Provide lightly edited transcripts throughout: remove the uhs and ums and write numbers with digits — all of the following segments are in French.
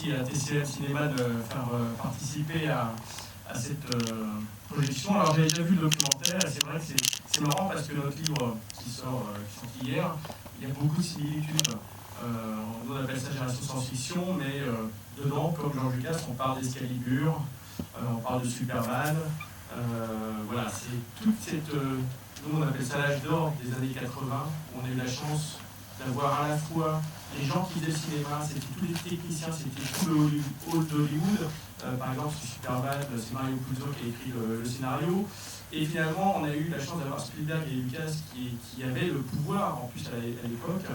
merci à TCM Cinéma de faire participer à cette projection. Alors j'avais déjà vu le documentaire et c'est vrai que c'est marrant parce que notre livre qui sort hier, il y a beaucoup de similitudes. On appelle ça Génération Science-Fiction, mais dedans, comme George Lucas, on parle d'Excalibur, on parle de Superman. Voilà, c'est toute cette... nous on appelle ça l'âge d'or des années 80, où on a eu la chance d'avoir à la fois les gens qui faisaient le cinéma, c'était tous les techniciens, c'était tout le hall d'Hollywood. Par exemple, sur Superman, c'est Mario Puzo qui a écrit le scénario. Et finalement, on a eu la chance d'avoir Spielberg et Lucas qui avaient le pouvoir, en plus à l'époque,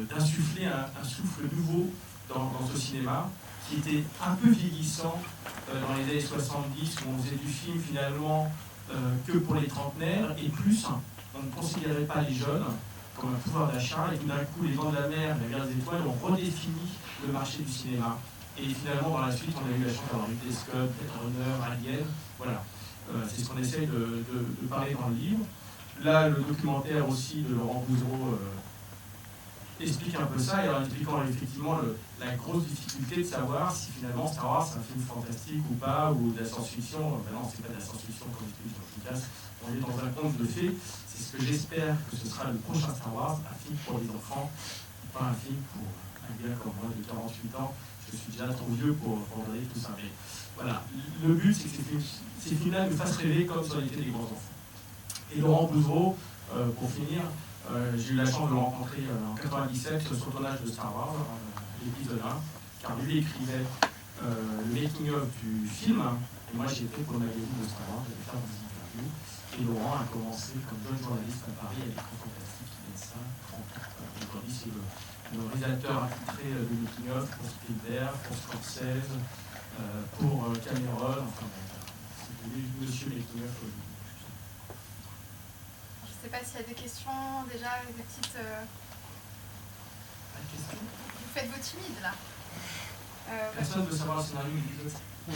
d'insuffler un souffle nouveau dans ce cinéma, qui était un peu vieillissant dans les années 70, où on faisait du film finalement que pour les trentenaires, et plus, on ne considérait pas les jeunes comme un pouvoir d'achat, et tout d'un coup, les Dents de la Mer, la Guerre des Étoiles ont redéfini le marché du cinéma. Et finalement, dans la suite, on a eu la chance d'avoir Ridley Scott, Blade Runner, Alien, voilà. C'est ce qu'on essaye de parler dans le livre. Là, le documentaire aussi de Laurent Boudreau explique un peu ça, et en expliquant effectivement la grosse difficulté de savoir si finalement Star Wars c'est un film fantastique ou pas, ou de la science-fiction. Ben non, c'est pas de la science-fiction comme explique George Lucas, on est dans un conte de fées. C'est ce que j'espère que ce sera le prochain Star Wars, un film pour les enfants, pas un film pour un gars comme moi de 48 ans. Je suis déjà trop vieux pour regarder tout ça. Mais voilà, le but c'est que ces films-là nous fassent rêver comme ça été des grands enfants. Et Laurent Boudreau, pour finir, j'ai eu la chance de le rencontrer en 97 sur le tournage de Star Wars, l'épisode 1, car lui écrivait le making-of du film, et moi j'ai été pour le magazine de Star Wars, j'allais faire des interviews, et Laurent a commencé comme jeune journaliste à Paris à l'écran fantastique, il y a ça 30 ans. Aujourd'hui c'est le réalisateur attitré de making-of pour Spielberg, pour Scorsese, pour Cameron, enfin c'est devenu monsieur making-of. Je ne sais pas s'il y a des questions déjà, des petites... Vous faites vos timides là. Personne ne veut savoir le scénario du jeu. On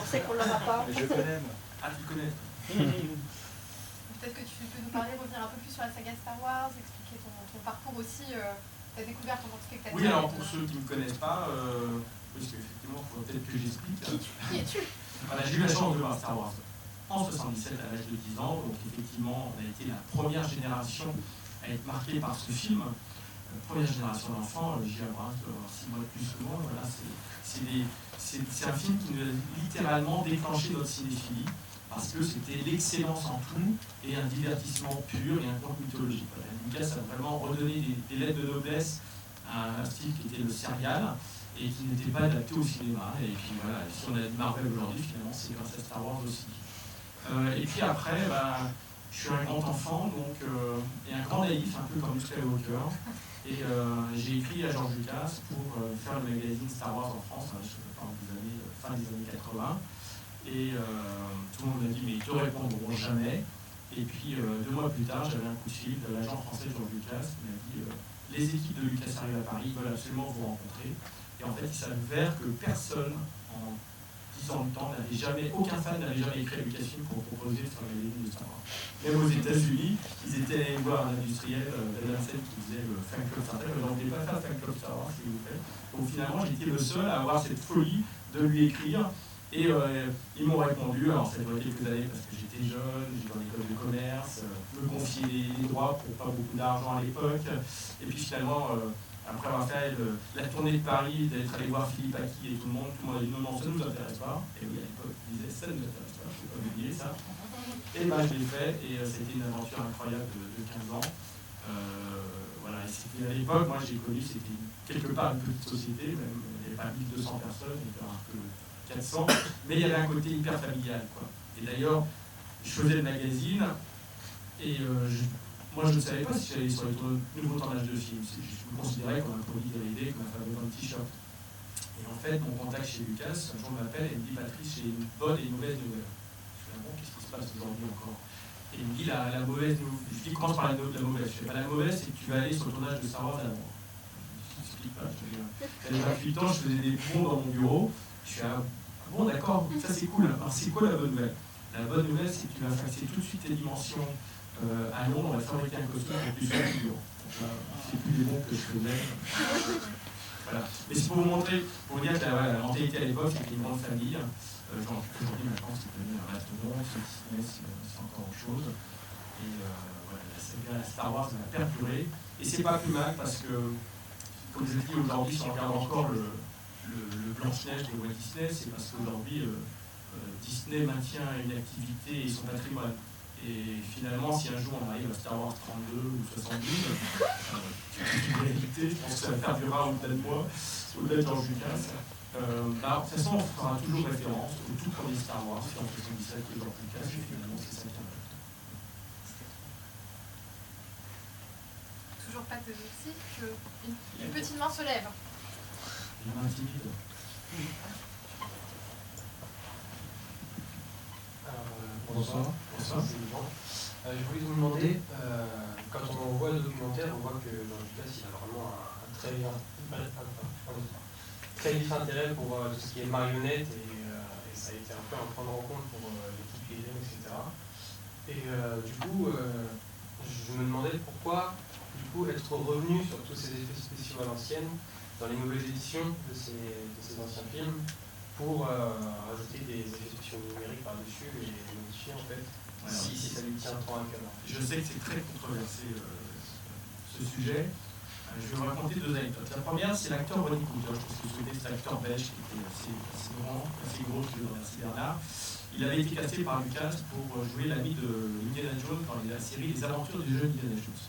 sait qu'on l'en a pas. Je connais, moi. Ah, tu connais. Peut-être que tu peux nous parler, revenir un peu plus sur la saga Star Wars, expliquer ton parcours aussi, ta découverte en tant que spectateur. Oui, alors pour ceux qui ne me connaissent pas, parce qu'effectivement, il faut peut-être que j'explique. Qui es-tu? Voilà, j'ai eu la chance de voir Star Wars en 77 à l'âge de 10 ans, donc effectivement, on a été la première génération à être marquée par ce film. Première génération d'enfants, J.J. Abrams, 6 mois de plus que moi, voilà, c'est un film qui nous a littéralement déclenché notre cinéphilie, parce que c'était l'excellence en tout, et un divertissement pur, et un conte mythologique. Voilà. Lucas a vraiment redonné des lettres de noblesse à un style qui était le serial, et qui n'était pas adapté au cinéma. Et puis voilà, si on a dit Marvel aujourd'hui, finalement, c'est grâce à Star Wars aussi. Et puis après, je suis un grand enfant, donc, et un grand naïf, un peu comme Luke Skywalker. Et j'ai écrit à George Lucas pour faire le magazine Star Wars en France, fin des années 80. Et tout le monde m'a dit, mais ils ne te répondront jamais. Et puis 2 mois plus tard, j'avais un coup de fil de l'agent français George Lucas qui m'a dit, les équipes de Lucas arrivent à Paris, ils veulent absolument vous rencontrer. Et en fait, il s'avère que personne, en 10 ans de temps, aucun fan n'avait jamais écrit à Lucasfilm pour proposer de faire le magazine de Star Wars. Même aux États-Unis, ils étaient allés voir un industriel, Adam Sen, qui faisait le fan club Star Wars. On ne voulait pas faire le fan club Star Wars, s'il vous plaît. Donc finalement, j'étais le seul à avoir cette folie de lui écrire. Et ils m'ont répondu, alors ça a duré quelques années parce que j'étais jeune, j'étais en école de commerce, me confier les droits pour pas beaucoup d'argent à l'époque. Et puis finalement, après avoir fait la tournée de Paris, d'être allé voir Philippe Aki et tout le monde a dit non, ça ne nous intéresse pas. Et oui, à l'époque, ils disaient ça ne nous intéresse pas, je ne peux pas oublier ça. Et ben je l'ai fait, et c'était une aventure incroyable de 15 ans. Voilà, et c'était à l'époque, moi j'ai connu, c'était quelque part une petite société, même, il n'y avait pas 1200 personnes, il y avait un peu 400, mais il y avait un côté hyper familial, quoi. Et d'ailleurs, je faisais le magazine, et moi je ne savais pas si j'allais sur les nouveaux tournages de films. Je me considérais comme un produit DVD, comme un fabricant de t-shirt. Et en fait, mon contact chez Lucas, un jour m'appelle et me dit, Patrice, j'ai une bonne et une mauvaise nouvelle. Je fais, bon, qu'est-ce qui se passe aujourd'hui encore? Et il me dit, la mauvaise nouvelle. Je dis, commence par la mauvaise. Je fais, la mauvaise, c'est que tu vas aller sur le tournage de Star Wars à Londres. Je n'explique pas. J'avais 28 ans, je faisais des ponts dans mon bureau. Je suis bon, d'accord, ça c'est cool. Alors c'est quoi la bonne nouvelle? La bonne nouvelle, c'est que tu vas faxer tout de suite tes dimensions à Londres, on va fabriquer un costume pour que tu sois plus bureau. C'est plus des bons que je faisais. Voilà. Mais c'est pour vous montrer, pour vous dire que la mentalité à l'époque, c'était une grande famille. Aujourd'hui, maintenant, c'est devenu un restaurant, c'est encore autre chose. Et voilà, la saga Star Wars a perduré. Et c'est pas plus mal parce que, comme je dis aujourd'hui, si on regarde encore le Blanche-Neige de Walt Disney, c'est parce qu'aujourd'hui, Disney maintient une activité et son patrimoine. Et finalement, si un jour on arrive à Star Wars 32 ou 72, c'est une réalité, je pense que ça perdurera au-delà de moi, au-delà de George Lucas. De toute façon, on fera toujours référence au tout premier Star Wars, qui est en 77 que George Lucas, et finalement, c'est ça qui est important. Toujours pas de soucis, une petite main se lève. Une main timide. Bonsoir. Bonsoir. Je voulais vous demander, quand on voit le documentaire, on voit que George Lucas il a vraiment un très vif intérêt pour tout ce qui est marionnette et ça a été un peu à prendre en compte pour l'équipe ILM, etc. Et du coup, je me demandais pourquoi être revenu sur tous ces effets spéciaux à l'ancienne dans les nouvelles éditions de ces anciens films pour rajouter des effets spéciaux numériques par-dessus et les modifier en fait, voilà. si ça lui tient tant à cœur. Je sais que c'est très controversé ce sujet. Je vais vous raconter deux anecdotes. La première, c'est l'acteur Ronnie Coulter. Je pense que vous souhaitez cet acteur belge qui était assez grand, assez gros, je le remercie Bernard. Il avait été casté par Lucas pour jouer l'ami de Indiana Jones dans la série Les Aventures du jeune Indiana Jones.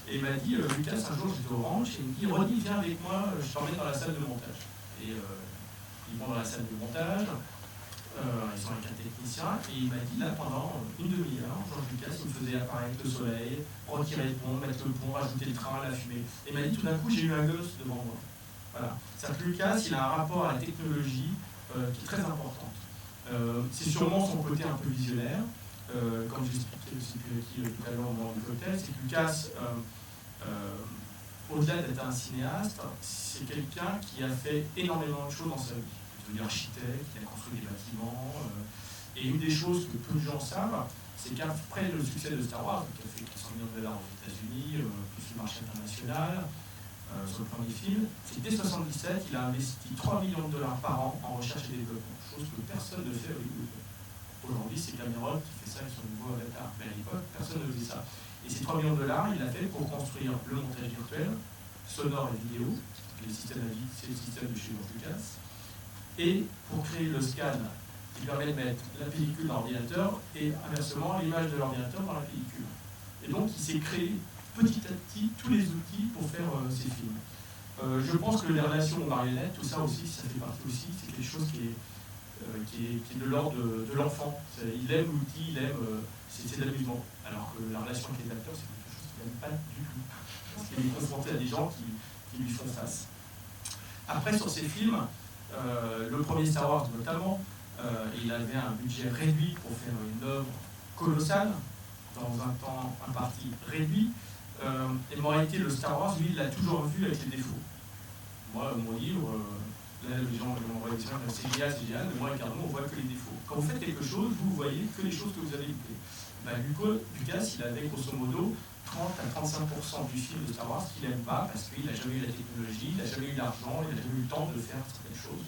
Et il m'a dit, Lucas, un jour j'étais au ranch, et il me dit, Ronnie, viens avec moi, je t'emmène dans la salle de montage. Et ils vont dans la salle de montage, ils sont avec un technicien, et il m'a dit, là, pendant une demi-heure, George Lucas, il me faisait apparaître le soleil, retirer le pont, mettre le pont, rajouter le train, la fumée. Et il m'a dit, tout d'un coup, j'ai eu un gosse devant moi. Voilà. C'est-à-dire que Lucas, il a un rapport à la technologie qui est très important. C'est sûrement son côté un peu visionnaire. Comme j'expliquais aussi tout à l'heure dans le cocktail, c'est que Lucas, au-delà d'être un cinéaste, c'est quelqu'un qui a fait énormément de choses dans sa vie. Il est devenu architecte, il a construit des bâtiments. Et une des choses que peu de gens savent, c'est qu'après le succès de Star Wars, qui a fait 400 millions de dollars aux États-Unis, plus le marché international, sur le premier film, c'est dès 1977, il a investi 3 millions de dollars par an en recherche et développement, chose que personne ne fait à Hollywood. Aujourd'hui, c'est Cameron qui fait ça avec son nouveau Avatar. Mais à l'époque, personne ne faisait ça. Et ces 3 millions de dollars, il a fait pour construire le montage virtuel, sonore et vidéo, les systèmes à vie, c'est le système de chez George Lucas, et pour créer le scan qui permet de mettre la pellicule dans l'ordinateur et inversement l'image de l'ordinateur dans la pellicule. Et donc, il s'est créé petit à petit tous les outils pour faire ces films. Je pense que les relations aux marionnettes, tout ça aussi, ça fait partie aussi, c'est quelque chose qui est de l'ordre de l'enfant. Il aime l'outil, il aime, c'est de l'amusement. Alors que la relation avec les acteurs, c'est quelque chose qu'il n'aime pas du tout. Parce qu'il est confronté à des gens qui lui font face. Après, sur ces films, le premier Star Wars notamment, il avait un budget réduit pour faire une œuvre colossale, dans un temps imparti réduit. Et en réalité, le Star Wars, lui, il l'a toujours vu avec les défauts. Moi, mon livre, là, les gens m'envoient des gens, c'est génial, mais moi, avec Arnaud, on voit que les défauts. Quand vous faites quelque chose, vous voyez que les choses que vous avez loupées. Lucas, il avait grosso modo 30 à 35% du film de Star Wars qu'il n'aime pas, parce qu'il n'a jamais eu la technologie, il n'a jamais eu l'argent, il n'a jamais eu le temps de faire certaines choses.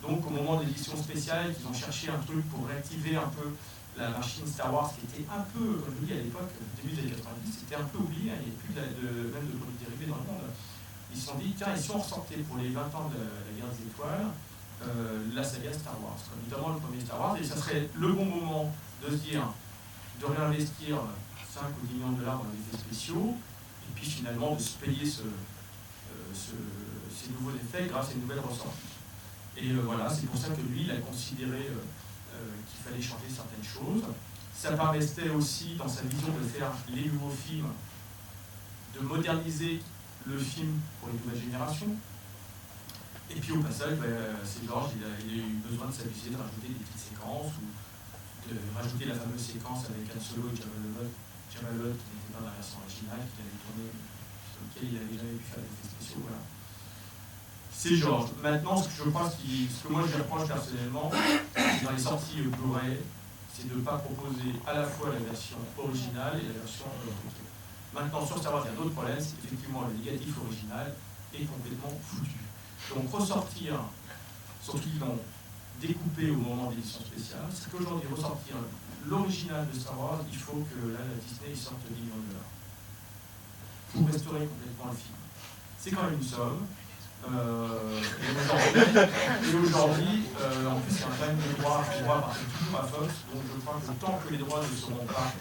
Donc, au moment de l'édition spéciale, ils ont cherché un truc pour réactiver un peu la machine Star Wars qui était un peu, comme je vous dis à l'époque, début des années 90, c'était un peu oublié, hein, il n'y avait plus même de produits dérivés dans le monde. Ils se sont dit, tiens, et si on ressortait pour les 20 ans de la guerre des étoiles, la saga Star Wars, notamment le premier Star Wars, et ça serait le bon moment de se dire, de réinvestir 5 ou 10 millions de dollars dans les effets spéciaux, et puis finalement de se payer ces nouveaux effets grâce à une nouvelle ressortie. Et voilà, c'est pour ça que lui, il a considéré qu'il fallait changer certaines choses. Ça permettait aussi, dans sa vision, de faire les nouveaux films, de moderniser le film pour les nouvelles générations. Et puis au passage, c'est George, il a eu besoin de s'amuser, de rajouter des petites séquences, ou de rajouter la fameuse séquence avec Han Solo et Jabba the Hutt, qui n'était pas dans la version originale, qu'il avait tourné, sur lequel il n'avait jamais pu faire d'effets spéciaux. Voilà. C'est George. Maintenant, ce que moi je lui reproche personnellement, dans les sorties Blu-ray, c'est de ne pas proposer à la fois la version originale et la version truquée. Maintenant, sur Star Wars, il y a d'autres problèmes, c'est qu'effectivement le négatif original est complètement foutu. Donc ressortir, surtout qu'ils l'ont découpé au moment de l'édition spéciale, c'est qu'aujourd'hui ressortir l'original de Star Wars, il faut que là, la Disney sorte $1 million pour restaurer complètement le film. C'est quand même une somme. Et aujourd'hui, en plus, il y a un problème de droit parce que toujours à Fox, donc je crois que tant que les droits ne seront pas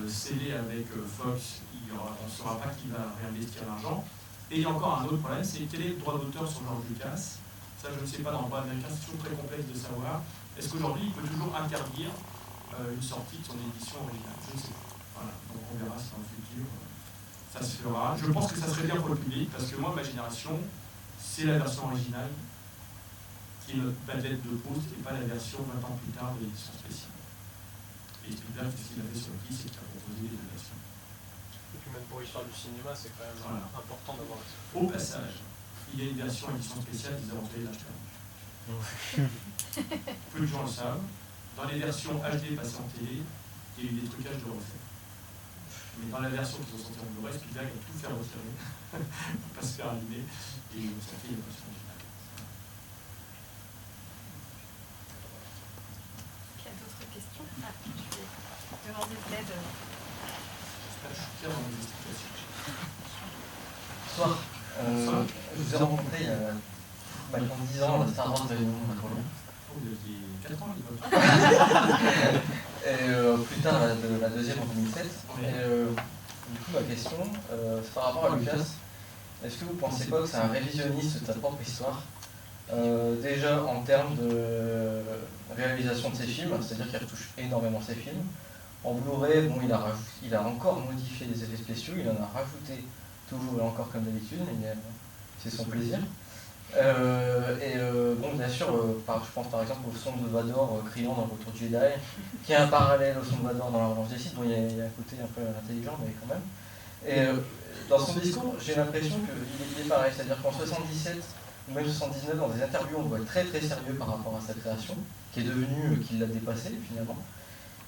scellés avec Fox, on ne saura pas qui va réinvestir l'argent. Et il y a encore un autre problème, c'est quel est le droit d'auteur sur George Lucas. Ça, je ne sais pas, dans le droit américain, c'est toujours très complexe de savoir. Est-ce qu'aujourd'hui, il peut toujours interdire une sortie de son édition originale? Je ne sais pas. Voilà, donc on verra si dans le futur ça se fera. Je pense que ça serait bien pour le public, parce que moi, ma génération, c'est la version originale qui est notre padette de Proust et pas la version 20 ans plus tard de l'édition spéciale. Et Spielberg, ce qu'il a fait sur le qui, c'est qu'il a proposé les deux versions. Et puis même pour l'histoire du cinéma, c'est quand même important d'avoir ça. Au passage, il y a une version édition spéciale des Aventuriers de l'Arche perdue. Peu de gens le savent. Dans les versions HD passées en télé, il y a eu des trucages de recettes. Mais dans la version qui sont sorties en Blu-ray, Spielberg a tout fait retirer pour pas se faire allumer. Et ça fait une version originale. Il y a d'autres questions? Je vais demander de l'aide. Je suis fier dans mes explications. Bonsoir. Je vous ai rencontré il y a maintenant 10 ans à Star Wars de Réunion Macron. Vous aviez 4 ans à l'époque. Et plus tard, la deuxième en 2007. Oui. Et du coup, ma question, c'est par rapport à Lucas. Est-ce que vous ne pensez pas que c'est un révisionniste de sa propre histoire, déjà en termes de réalisation de ses films, c'est-à-dire qu'il retouche énormément ses films. En Blu-ray, bon, il a encore modifié les effets spéciaux, il en a rajouté toujours et encore comme d'habitude, mais c'est son plaisir. Bon, bien sûr, je pense par exemple au son de Vador criant dans Retour du Jedi, qui est un parallèle au son de Vador dans La Revanche des Sith. Bon, il y a un côté un peu intelligent, mais quand même. Et dans son discours, j'ai l'impression qu'il est pareil, c'est-à-dire qu'en 77 ou même 79, dans des interviews, on le voit très très sérieux par rapport à sa création, qui est devenue, qui l'a dépassé finalement.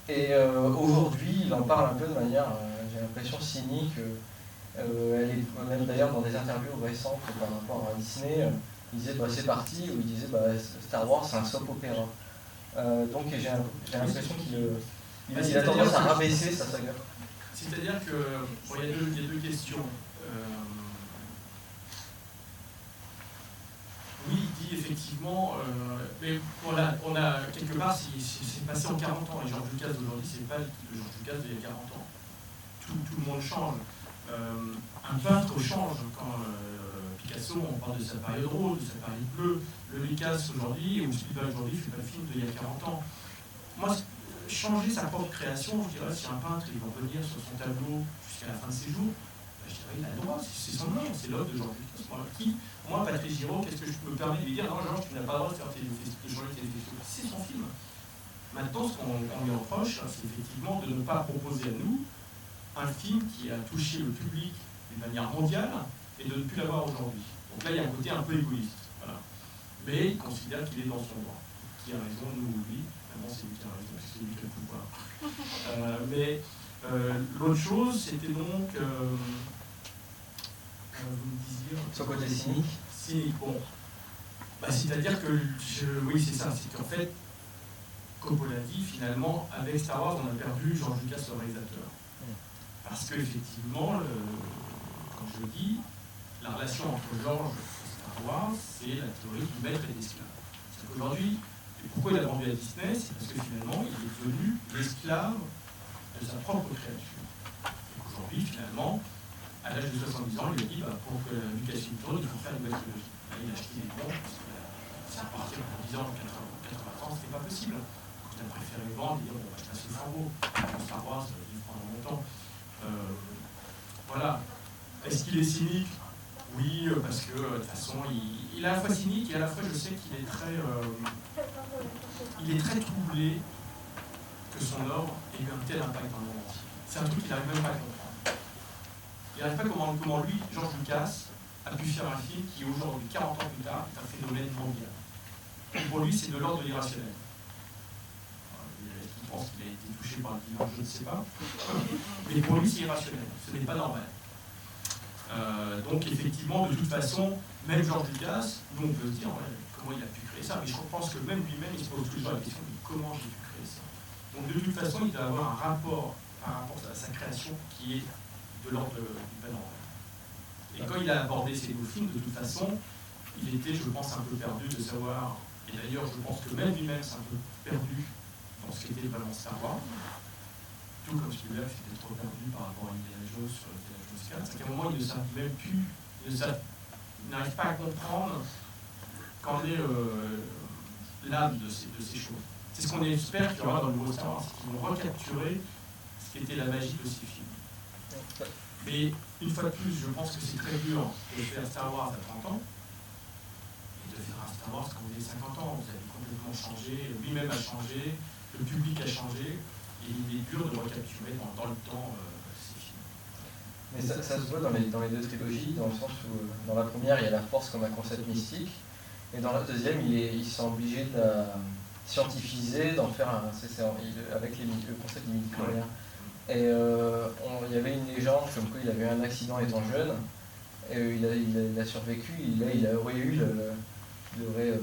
Et aujourd'hui, il en parle un peu de manière, j'ai l'impression, cynique. Elle est même d'ailleurs dans des interviews récentes par rapport à Disney. Il disait c'est parti, ou il disait Star Wars c'est un soap opéra. Donc j'ai l'impression qu'il a tendance à rabaisser sa saga. C'est-à-dire que bon, il y a deux questions. Oui, il dit effectivement, mais voilà, on a quelque part, c'est passé en 40 ans, et George Lucas d'aujourd'hui, c'est pas le George Lucas d'il y a 40 ans. Tout le monde change. Un peintre change quand Picasso, on parle de sa période rose, de sa période bleue. Le Lucas aujourd'hui, ou Spielberg aujourd'hui, fait pas le film d'il y a 40 ans. Moi, changer sa propre création, je dirais, si un peintre il va revenir sur son tableau jusqu'à la fin de ses jours, je dirais, il a le droit, c'est son nom, c'est l'œuvre de George Lucas. Moi, Patrice Giraud, qu'est-ce que je me permets de lui dire? Non, Georges, tu n'as pas le droit de faire tes effets. C'est son film. Maintenant, ce qu'on lui reproche, c'est effectivement de ne pas proposer à nous un film qui a touché le public d'une manière mondiale et de ne plus l'avoir aujourd'hui. Donc là, il y a un côté un peu égoïste. Voilà. Mais il considère qu'il est dans son droit. Qui a raison, nous ou lui. Vraiment, c'est lui qui a raison, c'est lui qui a le pouvoir. Mais l'autre chose, c'était donc... vous me disiez... Son côté cynique. Cynique, bon. C'est-à-dire que... oui, c'est ça. C'est qu'en fait, Coppola dit, finalement, avec Star Wars, on a perdu George Lucas, le réalisateur. Parce qu'effectivement, comme je le dis, la relation entre George et Star Wars, c'est la théorie du maître et de l'esclave. C'est qu'aujourd'hui, pourquoi il a vendu à Disney? C'est parce que finalement, il est devenu l'esclave de sa propre créature. Et qu'aujourd'hui, finalement, à l'âge de 70 ans, il a dit pour que Lucasfilm tourne, il faut faire une nouvelle trilogie. Là, il a acheté des bons, parce que ça repartir pour 10 ans, 80 ans, c'était pas possible. Donc, il a préféré vendre et dire bon, ça c'est flambeau. Star Wars, il prend longtemps. Voilà. Est-ce qu'il est cynique? Oui, parce que de toute façon, il est à la fois cynique et à la fois, je sais qu'il est très troublé que son œuvre ait eu un tel impact dans le monde entier. C'est un truc qu'il n'arrive même pas à comprendre. Il n'arrive pas comment lui, George Lucas, a pu faire un film qui aujourd'hui, 40 ans plus tard, est un phénomène mondial. Et pour lui, c'est de l'ordre de l'irrationnel. Il pense qu'il a été touché par le dimanche, je ne sais pas. Mais pour lui, c'est irrationnel. Ce n'est pas normal. Donc effectivement, de toute façon, même George Lucas, nous on peut se dire ouais, comment il a pu créer ça, mais je pense que même lui-même il se pose toujours la question de comment j'ai pu créer ça. Donc de toute façon, il doit avoir un rapport par rapport à sa création qui est de l'ordre du panorama. Et quand il a abordé ces deux films, de toute façon, il était, je pense, un peu perdu de savoir, et d'ailleurs je pense que même lui-même s'est un peu perdu dans ce qu'était vraiment Star Wars, tout comme Spielberg s'était trop perdu par rapport à Indiana Jones sur Indiana Jones 4, c'est qu'à un moment il ne savent même plus, il n'arrive pas à comprendre qu'en est l'âme de ces choses. C'est ce qu'on espère qu'il y aura dans le nouveau Star Wars, c'est qu'ils vont recapturer ce qui était la magie de ces films. Mais une fois de plus, je pense que c'est très dur de faire Star Wars à 30 ans et de faire un Star Wars quand vous avez 50 ans. Vous avez complètement changé, lui-même a changé, le public a changé, et il est dur de recapturer dans le temps ces films. Mais ça se voit dans les deux trilogies, dans le sens où dans la première, il y a la force comme un concept mystique, et dans la deuxième, ils sont obligés de la scientifiser, d'en faire avec le concept des midi-chloriens. Et il y avait une légende comme quoi il avait eu un accident étant jeune, et il a survécu, il aurait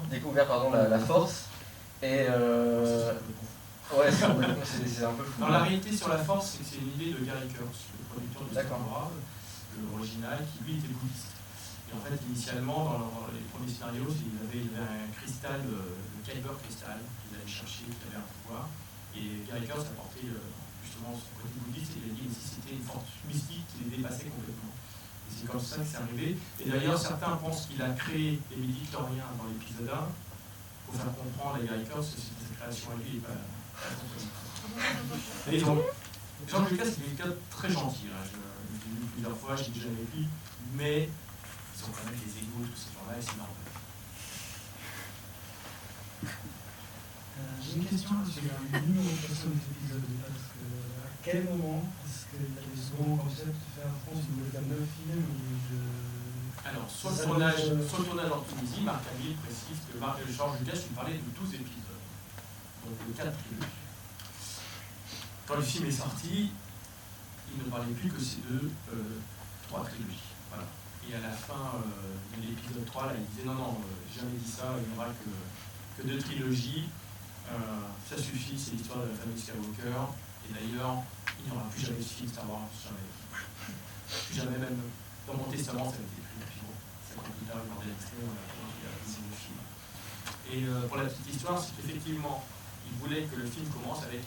découvert la force, et ouais, c'est un peu fou. Dans la réalité sur la force, c'est une idée de Gary Kurtz, le producteur de Star Wars, l'original, qui lui était bouddhiste. Et en fait, initialement, dans les premiers scénarios, il avait un cristal, le Kyber cristal, qu'il allait chercher, qui avait un pouvoir. Et Gary Kurtz a porté justement son côté bouddhiste et il a dit si c'était une force mystique qui les dépassait complètement. Et c'est comme ça que c'est arrivé. Et d'ailleurs, certains pensent qu'il a créé les midi-chloriens dans l'épisode 1 pour faire comprendre à Gary Kurtz que sa création à lui n'est pas et donc, George Lucas, c'est quelqu'un de très gentil. Là. Je l'ai vu plusieurs fois, j'ai déjà avec lui, mais ils ont quand même des égos, tous ces gens-là, et c'est normal. J'ai une question sur la numérotation des épisodes. Parce que, à quel moment est-ce qu'il y a des seconds concepts de faire en France, il voulait faire 9 films Alors, sur le tournage en Tunisie, Marc Hamill précise que George Lucas lui parlait de 12 épisodes, donc de 4 trilogies. Quand le film est sorti, il ne parlait plus que ces 3 trilogies. Voilà. Et à la fin de l'épisode 3, là, il disait non, jamais dit ça, il n'y aura que 2 trilogies. Ça suffit, c'est l'histoire de la famille Skywalker. Et d'ailleurs, il n'y aura plus jamais de film Star Wars, jamais. Plus jamais, même dans mon testament, ça a été pris. Puis bon, 5 ans plus tard, il y a l'extrait, on a décidé le film. Et pour la petite histoire, c'est qu'effectivement, il voulait que le film commence avec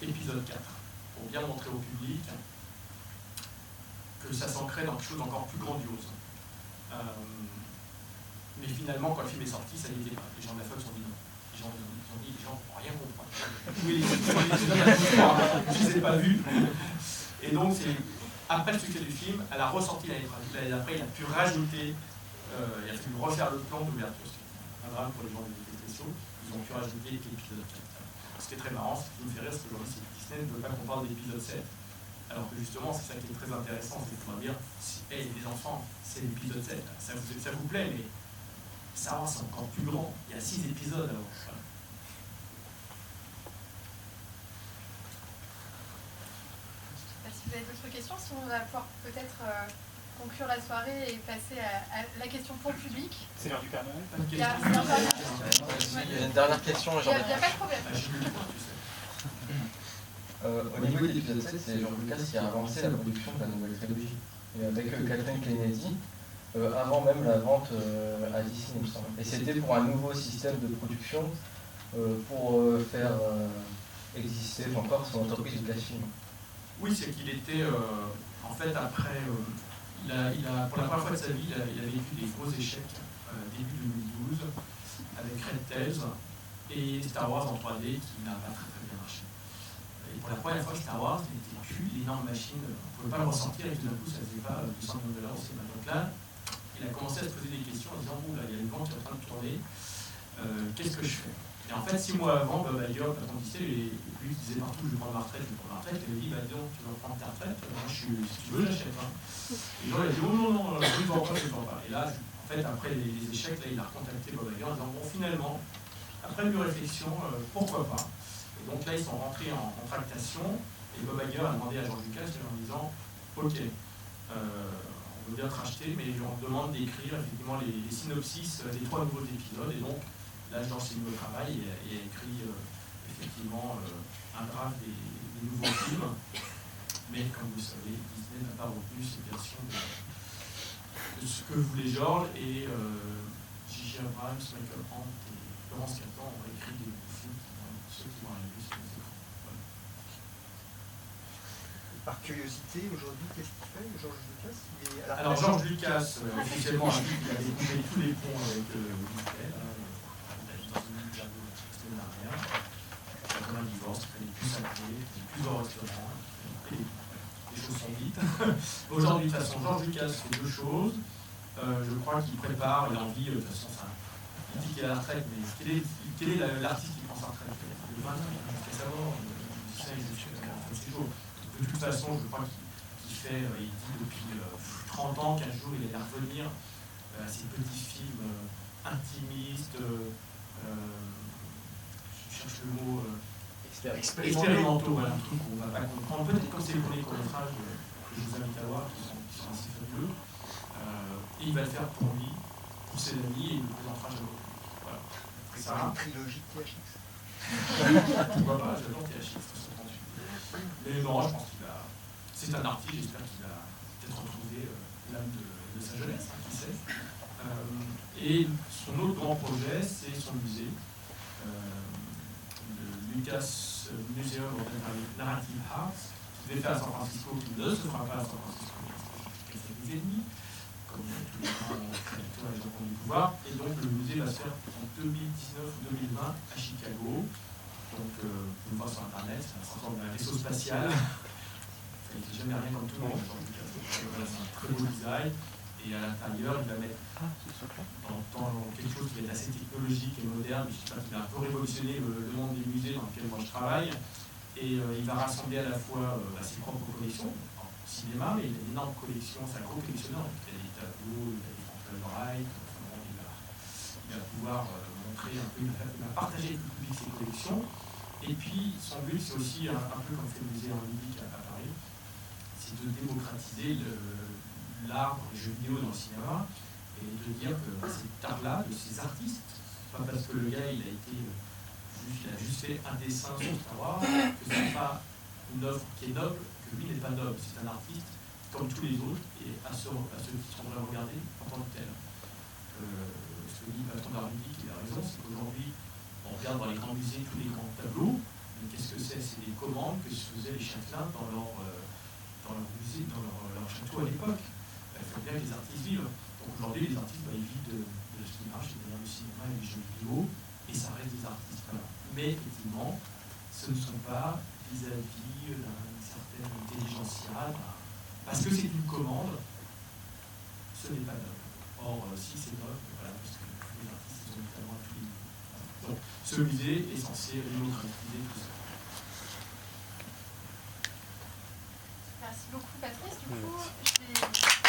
épisode 4, pour bien montrer au public que ça s'ancrait dans quelque chose d'encore plus grandiose. Mais finalement, quand le film est sorti, ça n'y était pas. Les gens de la Fox ont dit non. Les gens ne vont rien comprendre. Oui, je ne les ai pas vus. Et donc, après le succès du film, elle a ressorti l'année d'après, il a pu rajouter, il a fallu refaire le plan d'ouverture. C'est un drame pour les gens des effets spéciaux. Ils ont pu rajouter l'épisode 4. Ce qui est très marrant, ce qui me fait rire, c'est qu'aujourd'hui, Disney ne veut pas qu'on parle d'épisode 7. Alors que justement, c'est ça qui est très intéressant, c'est de pouvoir dire, hey, les enfants, c'est l'épisode 7, ça vous plaît, mais Star Wars, c'est encore plus grand. Il y a 6 épisodes alors. Voilà. Si vous avez d'autres questions, sinon on va pouvoir peut-être conclure la soirée et passer à la question pour le public. C'est l'heure du Père Noël. Il y a une dernière question. Il n'y a pas de problème. Au niveau de l'épisode 7, c'est George Lucas qui a avancé la production de la nouvelle trilogie. Et avec Kathleen Kennedy, avant même la vente à Disney, il me semble. Et c'était pour un nouveau système de production pour faire exister encore son entreprise Lucasfilm. Oui, c'est qu'il était, en fait, après, pour la première fois de sa vie, il a vécu des gros échecs début 2012 avec Red Tails et Star Wars en 3D qui n'a pas très bien marché. Et pour la première fois, Star Wars n'était plus l'énorme machine, on ne pouvait pas le ressentir et tout d'un coup, ça ne faisait pas $200 millions au cinéma. Donc là, il a commencé à se poser des questions en disant bon, là, il y a une vente qui est en train de tourner, qu'est-ce que je fais? Et en fait, 6 mois avant, Bob Iger, le patron Disney, lui disait partout je vais prendre ma retraite, je vais prendre ma retraite. Et il a dit bah donc, tu vas prendre ta retraite, moi, si tu veux, j'achète. Hein. Et Jean, il a dit oh non, je ne vends pas, je ne vends pas. Et là, en fait, après les échecs, là, il a recontacté Bob Iger en disant bon, finalement, après une réflexion, pourquoi pas? Et donc là, ils sont rentrés en tractation. Et Bob Iger a demandé à George Lucas en disant ok, on veut bien te racheter, mais on te demande d'écrire effectivement les synopsis des 3 nouveaux épisodes. Et donc, là, Georges s'est mis au travail et a écrit effectivement un draft des nouveaux films. Mais comme vous le savez, Disney n'a pas retenu cette version de ce que voulait Georges. Et J.J. Abrams, Michael Hunt et Laurence Kasdan ont écrit des nouveaux films, ceux qui vont arriver sur les écrans. Voilà. Par curiosité, aujourd'hui, qu'est-ce qu'il fait, George Lucas? Alors, George Lucas, officiellement, a dit qu'il avait coupé tous les ponts avec Disney. Dans une interview la semaine dernière. Il a un divorce, il n'est plus sacré, il n'est plus au restaurant. Les choses sont dites. Aujourd'hui, de toute façon, George Lucas fait 2 choses. Je crois qu'il prépare, il a envie, de toute façon, il dit qu'il est à la retraite, mais quel est l'artiste qui prend sa retraite? Le 20 ans, il fait savoir, c'est chaud. De toute façon, je crois qu'il fait, il dit depuis 30 ans qu'un jour il allait revenir à ces petits films intimistes, je cherche le mot, expérimentaux, voilà, un truc qu'on ne va pas comprendre. Peut-être comme c'est le premier court-métrage que je vous invite à voir, qui sont assez fabuleux. Et il va le faire pour lui, pour ses amis, et il le présentera jamais au public. Voilà. C'est une trilogie de THX. Pourquoi pas, j'adore THX, mais non, je pense qu'il a. C'est un artiste, j'espère qu'il a peut-être retrouvé l'âme de sa jeunesse, hein, qui sait. Et son autre grand projet, c'est son musée, le Lucas Museum of Narrative Arts, qui devait faire à San Francisco, qui ne se fera pas à San Francisco, quelques années et demie, comme tous les grands créateurs et gens qui ont du pouvoir. Et donc le musée va se faire en 2019 ou 2020 à Chicago. Donc, vous pouvez voir sur Internet, c'est un certain vaisseau spatial. Il ne fait jamais rien comme tout le monde. Voilà, c'est un très beau design. Et à l'intérieur, il va mettre dans quelque chose qui va être assez technologique et moderne, mais je sais pas, qui va un peu révolutionner le monde des musées dans lequel moi je travaille. Et il va rassembler à la fois ses propres collections, en cinéma, mais il a une énorme collection, c'est un gros collectionneur. Il a des tableaux, il a des Frank Lloyd Wright, il va pouvoir montrer un peu, il va partager avec le public ses collections. Et puis, son but, c'est aussi, un peu comme fait le musée en Libique à Paris, c'est de démocratiser l'art des jeux vidéo dans le cinéma et de dire que cet art-là, de ces artistes, pas parce que le gars il a juste fait un dessin sur Star Wars, que ce n'est pas une œuvre qui est noble, que lui n'est pas noble. C'est un artiste comme tous les autres et à ceux qui sont à regarder en tant que tel. Ce que dit le patron de la République, il a raison, c'est qu'aujourd'hui, on regarde dans les grands musées tous les grands tableaux, mais qu'est-ce que c'est? C'est des commandes que se faisaient les châtelains dans leur musée, dans leur château à l'époque. Il faut bien que les artistes vivent. Donc aujourd'hui, les artistes, ils vivent de ce qui marche, c'est-à-dire le cinéma et les jeux vidéo, et ça reste des artistes. Voilà. Mais effectivement, ce ne sont pas vis-à-vis d'une certaine intelligentsia, parce que c'est une commande, ce n'est pas noble. Or, si c'est noble, voilà, parce que les artistes, ils ont notamment tous les niveaux. Donc, ce musée est censé démocratiser tout ça. Merci beaucoup, Patrice. Du coup, je vais